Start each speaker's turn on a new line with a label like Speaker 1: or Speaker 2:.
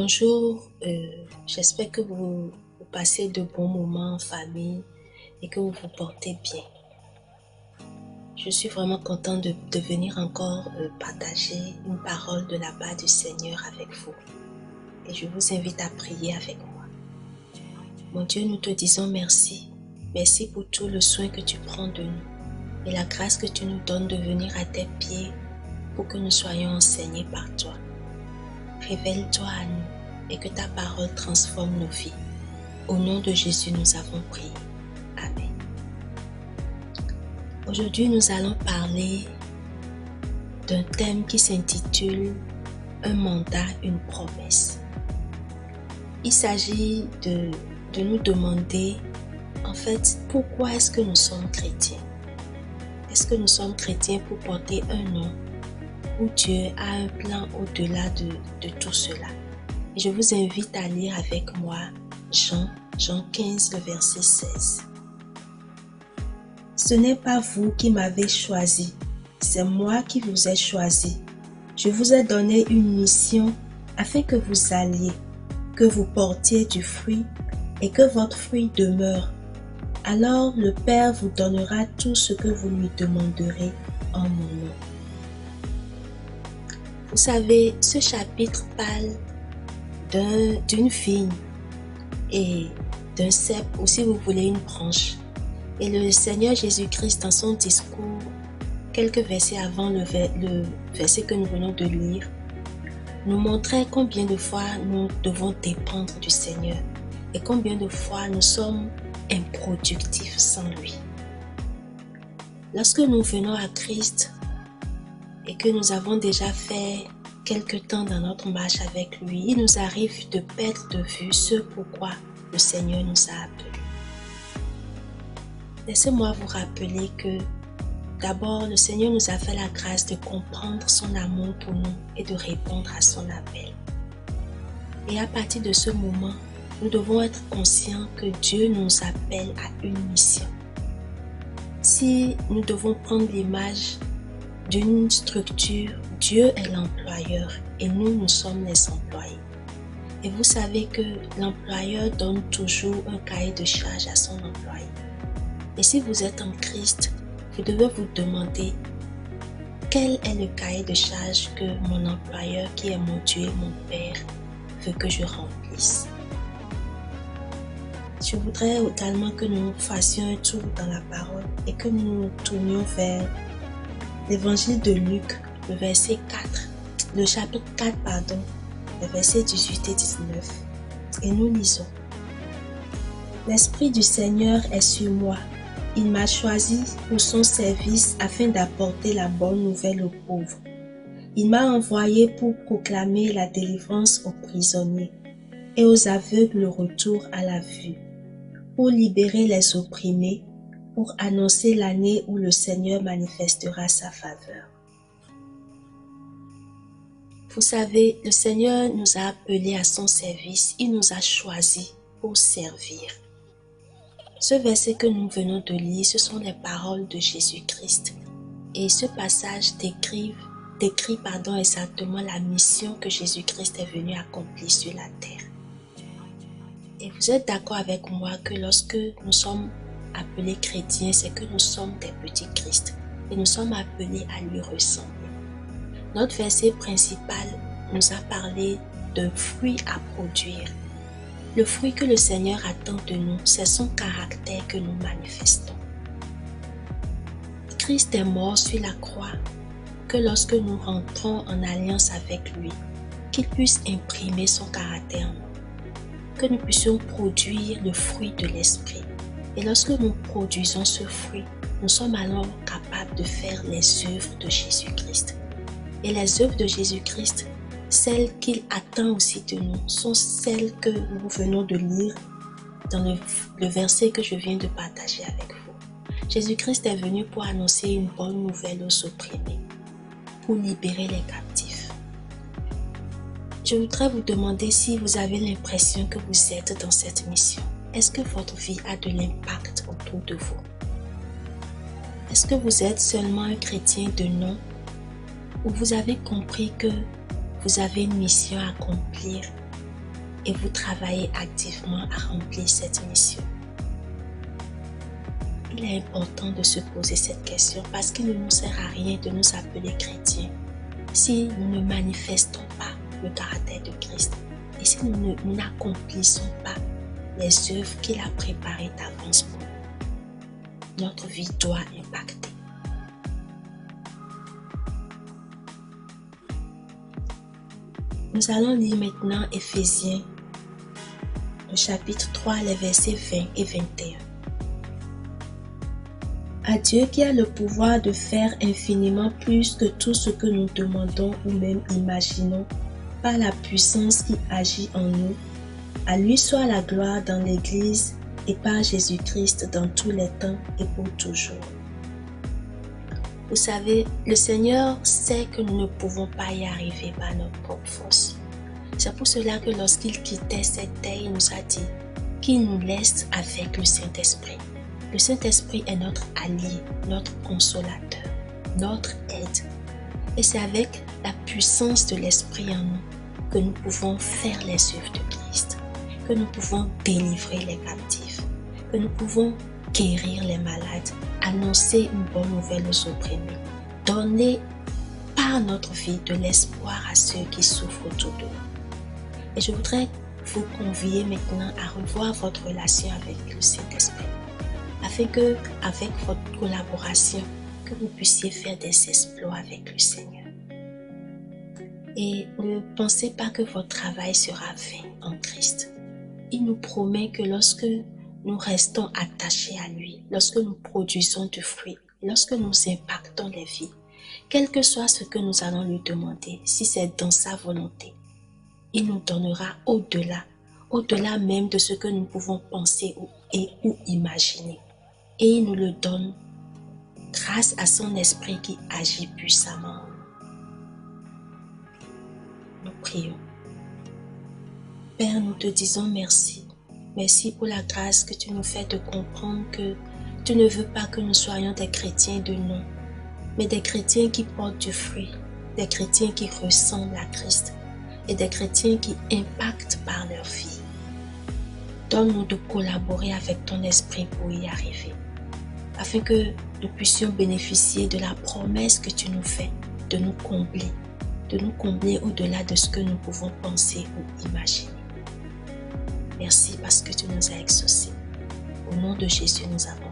Speaker 1: Bonjour, j'espère que vous passez de bons moments en famille et que vous vous portez bien. Je suis vraiment contente de venir encore partager une parole de la part du Seigneur avec vous. Et je vous invite à prier avec moi. Mon Dieu, nous te disons merci. Merci pour tout le soin que tu prends de nous et la grâce que tu nous donnes de venir à tes pieds pour que nous soyons enseignés par toi. Révèle-toi à nous et que ta parole transforme nos vies. Au nom de Jésus, nous avons prié. Amen. Aujourd'hui, nous allons parler d'un thème qui s'intitule « Un mandat, une promesse ». Il s'agit de nous demander, en fait, pourquoi est-ce que nous sommes chrétiens? Est-ce que nous sommes chrétiens pour porter un nom où Dieu a un plan au-delà de tout cela? Et je vous invite à lire avec moi Jean 15, le verset 16. Ce n'est pas vous qui m'avez choisi, c'est moi qui vous ai choisi. Je vous ai donné une mission afin que vous alliez, que vous portiez du fruit et que votre fruit demeure. Alors le Père vous donnera tout ce que vous lui demanderez en mon nom. Vous savez, ce chapitre parle d'une vigne et d'un cep, ou si vous voulez une branche. Et le Seigneur Jésus-Christ, dans son discours, quelques versets avant le verset que nous venons de lire, nous montrait combien de fois nous devons dépendre du Seigneur et combien de fois nous sommes improductifs sans lui. Lorsque nous venons à Christ et que nous avons déjà fait quelque temps dans notre marche avec lui, il nous arrive de perdre de vue ce pourquoi le Seigneur nous a appelés. Laissez-moi vous rappeler que d'abord, le Seigneur nous a fait la grâce de comprendre son amour pour nous et de répondre à son appel. Et à partir de ce moment, nous devons être conscients que Dieu nous appelle à une mission. Si nous devons prendre l'image d'une structure, Dieu est l'employeur et nous sommes les employés. Et vous savez que l'employeur donne toujours un cahier de charge à son employé. Et si vous êtes en Christ, vous devez vous demander quel est le cahier de charge que mon employeur, qui est mon Dieu et mon Père, veut que je remplisse. Je voudrais également que nous fassions un tour dans la parole et que nous nous tournions vers l'évangile de Luc, le chapitre 4, les versets 18 et 19. Et nous lisons. L'Esprit du Seigneur est sur moi. Il m'a choisi pour son service afin d'apporter la bonne nouvelle aux pauvres. Il m'a envoyé pour proclamer la délivrance aux prisonniers et aux aveugles le retour à la vue, pour libérer les opprimés, pour annoncer l'année où le Seigneur manifestera sa faveur. Vous savez, le Seigneur nous a appelés à son service, il nous a choisis pour servir. Ce verset que nous venons de lire, ce sont les paroles de Jésus-Christ. Et ce passage décrit exactement la mission que Jésus-Christ est venu accomplir sur la terre. Et vous êtes d'accord avec moi que lorsque nous sommes appelés chrétiens, c'est que nous sommes des petits Christ et nous sommes appelés à lui ressembler. Notre verset principal nous a parlé de fruits à produire. Le fruit que le Seigneur attend de nous, c'est son caractère que nous manifestons. Christ est mort sur la croix, que lorsque nous rentrons en alliance avec lui, qu'il puisse imprimer son caractère en nous, que nous puissions produire le fruit de l'Esprit. Et lorsque nous produisons ce fruit, nous sommes alors capables de faire les œuvres de Jésus-Christ. Et les œuvres de Jésus-Christ, celles qu'il attend aussi de nous, sont celles que nous venons de lire dans le verset que je viens de partager avec vous. Jésus-Christ est venu pour annoncer une bonne nouvelle aux opprimés, pour libérer les captifs. Je voudrais vous demander si vous avez l'impression que vous êtes dans cette mission. Est-ce que votre vie a de l'impact autour de vous? Est-ce que vous êtes seulement un chrétien de nom ou vous avez compris que vous avez une mission à accomplir et vous travaillez activement à remplir cette mission? Il est important de se poser cette question parce qu'il ne nous sert à rien de nous appeler chrétiens si nous ne manifestons pas le caractère de Christ et si nous n'accomplissons pas les œuvres qu'il a préparées d'avance pour nous. Notre vie doit impacter. Nous allons lire maintenant Éphésiens, le chapitre 3, les versets 20 et 21. À Dieu qui a le pouvoir de faire infiniment plus que tout ce que nous demandons ou même imaginons par la puissance qui agit en nous, à lui soit la gloire dans l'Église et par Jésus-Christ dans tous les temps et pour toujours. Vous savez, le Seigneur sait que nous ne pouvons pas y arriver par notre propre force. C'est pour cela que lorsqu'il quittait cette terre, il nous a dit qu'il nous laisse avec le Saint-Esprit. Le Saint-Esprit est notre allié, notre consolateur, notre aide. Et c'est avec la puissance de l'Esprit en nous que nous pouvons faire les œuvres de Christ, que nous pouvons délivrer les captifs, que nous pouvons guérir les malades, annoncer une bonne nouvelle aux opprimés, donner par notre vie de l'espoir à ceux qui souffrent autour de nous. Et je voudrais vous convier maintenant à revoir votre relation avec le Saint-Esprit, afin que, avec votre collaboration, que vous puissiez faire des exploits avec le Seigneur. Et ne pensez pas que votre travail sera vain en Christ. Il nous promet que lorsque nous restons attachés à lui, lorsque nous produisons du fruit, lorsque nous impactons les vies, quel que soit ce que nous allons lui demander, si c'est dans sa volonté, il nous donnera au-delà même de ce que nous pouvons penser ou imaginer. Et il nous le donne grâce à son esprit qui agit puissamment. Nous prions. Père, nous te disons merci. Merci pour la grâce que tu nous fais de comprendre que tu ne veux pas que nous soyons des chrétiens de nom, mais des chrétiens qui portent du fruit, des chrétiens qui ressemblent à Christ et des chrétiens qui impactent par leur vie. Donne-nous de collaborer avec ton esprit pour y arriver, afin que nous puissions bénéficier de la promesse que tu nous fais de nous combler au-delà de ce que nous pouvons penser ou imaginer. Merci parce que tu nous as exaucés. Au nom de Jésus, nous avons